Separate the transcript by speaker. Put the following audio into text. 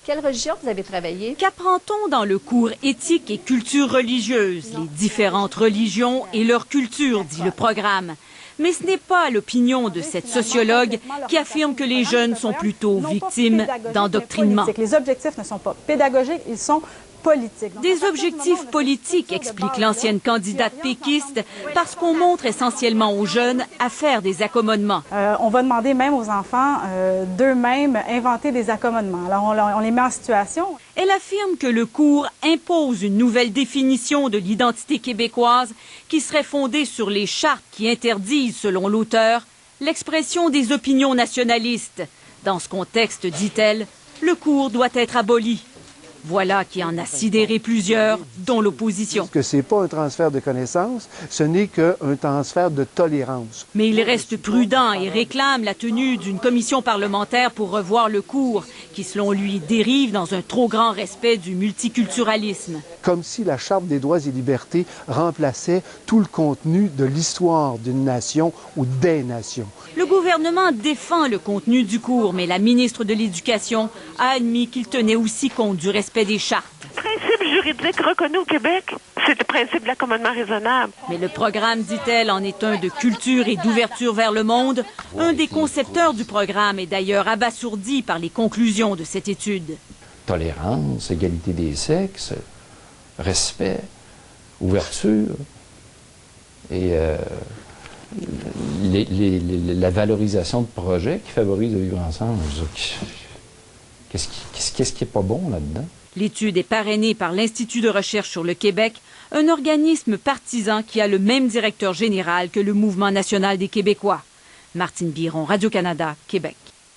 Speaker 1: Quelle religion vous avez travaillé?
Speaker 2: Qu'apprend-on dans le cours éthique et culture religieuse? Les différentes religions et leur culture, dit le programme. Mais ce n'est pas l'opinion de cette sociologue qui affirme que les jeunes sont plutôt victimes d'endoctrinement.
Speaker 3: Les objectifs ne sont pas pédagogiques, ils sont politiques.
Speaker 2: Des objectifs politiques, explique l'ancienne candidate péquiste, parce qu'on montre essentiellement aux jeunes à faire des accommodements.
Speaker 3: On va demander même aux enfants d'eux-mêmes inventer des accommodements. Alors on les met en situation.
Speaker 2: Elle affirme que le cours impose une nouvelle définition de l'identité québécoise qui serait fondée sur les chartes qui interdisent, selon l'auteur, l'expression des opinions nationalistes. Dans ce contexte, dit-elle, le cours doit être aboli. Voilà qui en a sidéré plusieurs, dont l'opposition.
Speaker 4: Que ce n'est pas un transfert de connaissances, ce n'est qu'un transfert de tolérance.
Speaker 2: Mais il reste prudent et réclame la tenue d'une commission parlementaire pour revoir le cours, qui selon lui dérive dans un trop grand respect du multiculturalisme.
Speaker 4: Comme si la Charte des droits et libertés remplaçait tout le contenu de l'histoire d'une nation ou des nations.
Speaker 2: Le gouvernement défend le contenu du cours, mais la ministre de l'Éducation a admis qu'il tenait aussi compte du respect des chartes.
Speaker 5: Le principe juridique reconnu au Québec, c'est le principe de l'accommodement raisonnable.
Speaker 2: Mais le programme, dit-elle, en est un de culture et d'ouverture vers le monde. Un des concepteurs du programme est d'ailleurs abasourdi par les conclusions de cette étude.
Speaker 6: Tolérance, égalité des sexes, respect, ouverture et la valorisation de projets qui favorisent le vivre ensemble. Qu'est-ce qui n'est pas bon là-dedans?
Speaker 2: L'étude est parrainée par l'Institut de recherche sur le Québec, un organisme partisan qui a le même directeur général que le Mouvement national des Québécois. Martine Biron, Radio-Canada, Québec.